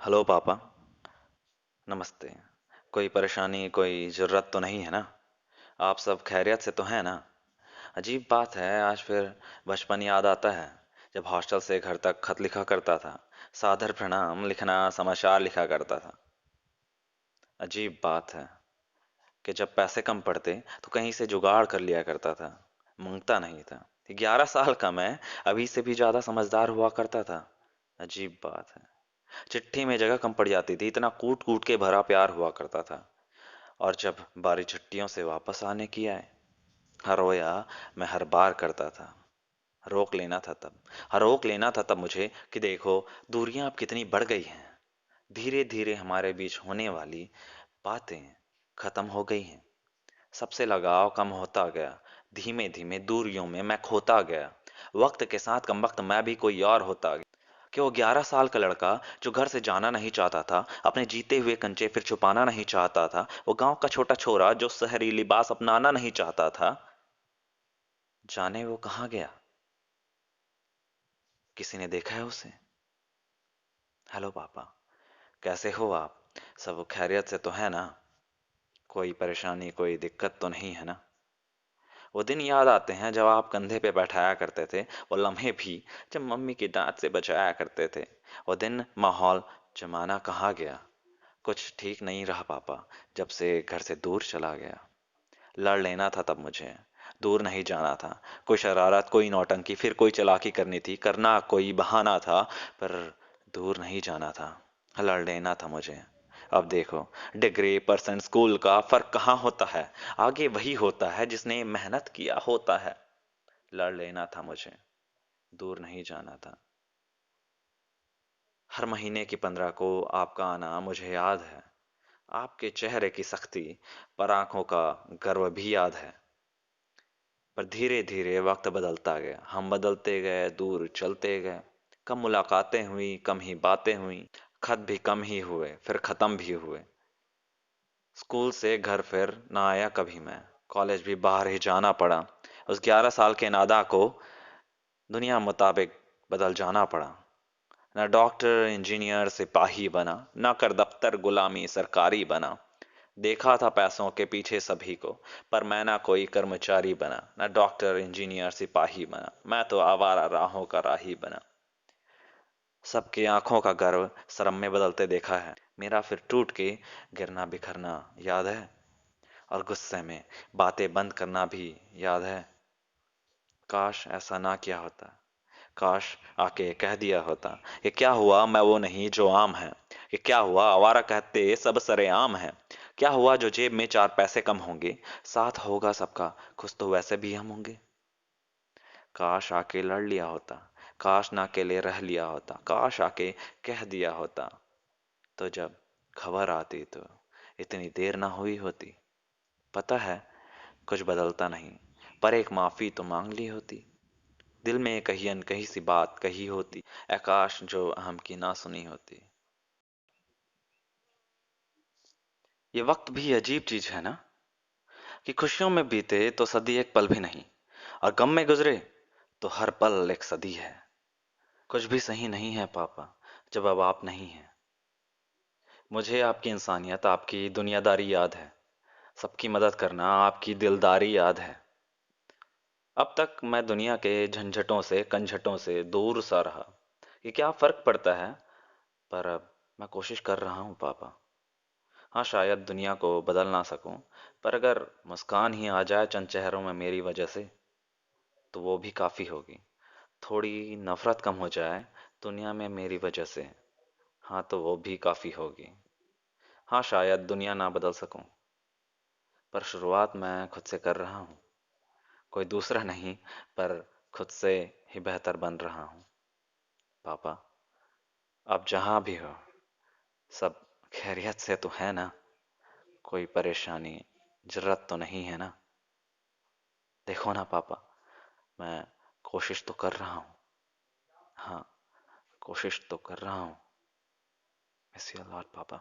Hello पापा। नमस्ते। कोई परेशानी कोई ज़रूरत तो नहीं है ना? आप सब खैरियत से तो हैं ना? अजीब बात है, आज फिर बचपन याद आता है, जब हॉस्टल से घर तक खत लिखा करता था। सादर प्रणाम लिखना, समाचार लिखा करता था। अजीब बात है कि जब पैसे कम पड़ते तो कहीं से जुगाड़ कर लिया करता था। मांगता नहीं था। 11 साल का मैं अभी से भी ज़्यादा समझदार हुआ करता था। अजीब बात है। चिट्ठी में जगह कम पड़ जाती थी, इतना कूट कूट के भरा प्यार हुआ करता था। और जब बारी छुट्टियों से वापस आने की आए, हर रोया मैं हर बार करता था। रोक लेना था तब रोक लेना था तब मुझे कि देखो, दूरियां अब कितनी बढ़ गई हैं। धीरे धीरे हमारे बीच होने वाली बातें खत्म हो गई हैं। सबसे लगाव कम होता गया। धीमे धीमे दूरियों में मैं खोता गया। वक्त के साथ कमबख्त मैं भी कोई और होता गया। कि वो 11 साल का लड़का जो घर से जाना नहीं चाहता था, अपने जीते हुए कंचे फिर छुपाना नहीं चाहता था, वो गांव का छोटा छोरा जो शहरी लिबास अपनाना नहीं चाहता था, जाने वो कहाँ गया? किसी ने देखा है उसे? हेलो पापा, कैसे हो आप? सब खैरियत से तो है ना? कोई परेशानी कोई दिक्कत तो नहीं है ना? वो दिन याद आते हैं जब आप कंधे पे बैठाया करते थे। वो लम्हे भी जब मम्मी की डांट से बचाया करते थे। वो दिन, माहौल, जमाना कहाँ गया? कुछ ठीक नहीं रहा पापा, जब से घर से दूर चला गया। लड़ लेना था तब मुझे, दूर नहीं जाना था। कोई शरारत कोई नौटंकी फिर कोई चालाकी करनी थी, करना कोई बहाना था, पर दूर नहीं जाना था। लड़ लेना था मुझे। अब देखो, डिग्री परसेंट स्कूल का फर्क कहाँ होता है? आगे वही होता है जिसने मेहनत किया होता है। लड़ लेना था मुझे, दूर नहीं जाना था। हर महीने की 15 को आपका आना मुझे याद है। आपके चेहरे की सख्ती पर आंखों का गर्व भी याद है। पर धीरे धीरे वक्त बदलता गया, हम बदलते गए, दूर चलते गए। कम मुलाकातें हुई, कम ही बातें हुई। खत भी कम ही हुए, फिर खत्म भी हुए। स्कूल से घर फिर ना आया कभी मैं। कॉलेज भी बाहर ही जाना पड़ा। उस 11 साल के नादा को दुनिया मुताबिक बदल जाना पड़ा। न डॉक्टर इंजीनियर सिपाही बना, न कर दफ्तर गुलामी सरकारी बना। देखा था पैसों के पीछे सभी को, पर मैं ना कोई कर्मचारी बना, न डॉक्टर इंजीनियर सिपाही बना। मैं तो आवारा राहों का राही बना। सबकी आंखों का गर्व शर्म में बदलते देखा है। मेरा फिर टूट के गिरना बिखरना याद है। और गुस्से में बातें बंद करना भी याद है। काश ऐसा ना किया होता। काश आके कह दिया होता, ये क्या हुआ मैं वो नहीं जो आम है। ये क्या हुआ आवारा कहते सब सरेआम है। क्या हुआ जो जेब में 4 पैसे कम होंगे, साथ होगा सबका, खुश तो वैसे भी हम होंगे। काश आके लड़ लिया होता। काश ना अकेले रह लिया होता। काश आके कह दिया होता। तो जब खबर आती तो इतनी देर ना हुई होती। पता है, कुछ बदलता नहीं, पर एक माफी तो मांग ली होती। दिल में कहीं अनकही सी बात कही होती। आकाश जो हम की ना सुनी होती। ये वक्त भी अजीब चीज है ना, कि खुशियों में बीते तो सदी एक पल भी नहीं, और गम में गुजरे तो हर पल एक सदी है। कुछ भी सही नहीं है पापा, जब अब आप नहीं हैं। मुझे आपकी इंसानियत, आपकी दुनियादारी याद है। सबकी मदद करना, आपकी दिलदारी याद है। अब तक मैं दुनिया के झंझटों से कंझटों से दूर सा रहा। ये क्या फर्क पड़ता है? पर अब मैं कोशिश कर रहा हूँ पापा। हाँ, शायद दुनिया को बदल ना सकूं, पर अगर मुस्कान ही आ जाए चंद चेहरों में मेरी वजह से, तो वो भी काफ़ी होगी। थोड़ी नफरत कम हो जाए दुनिया में मेरी वजह से, हाँ तो वो भी काफ़ी होगी। हाँ, शायद दुनिया ना बदल सकूं, पर शुरुआत मैं खुद से कर रहा हूँ। कोई दूसरा नहीं, पर खुद से ही बेहतर बन रहा हूँ पापा। आप जहाँ भी हो, सब खैरियत से तो है ना? कोई परेशानी जरूरत तो नहीं है ना? देखो ना पापा, मैं कोशिश तो कर रहा हूँ। हाँ, कोशिश तो कर रहा हूँ। मिस यू लॉट पापा।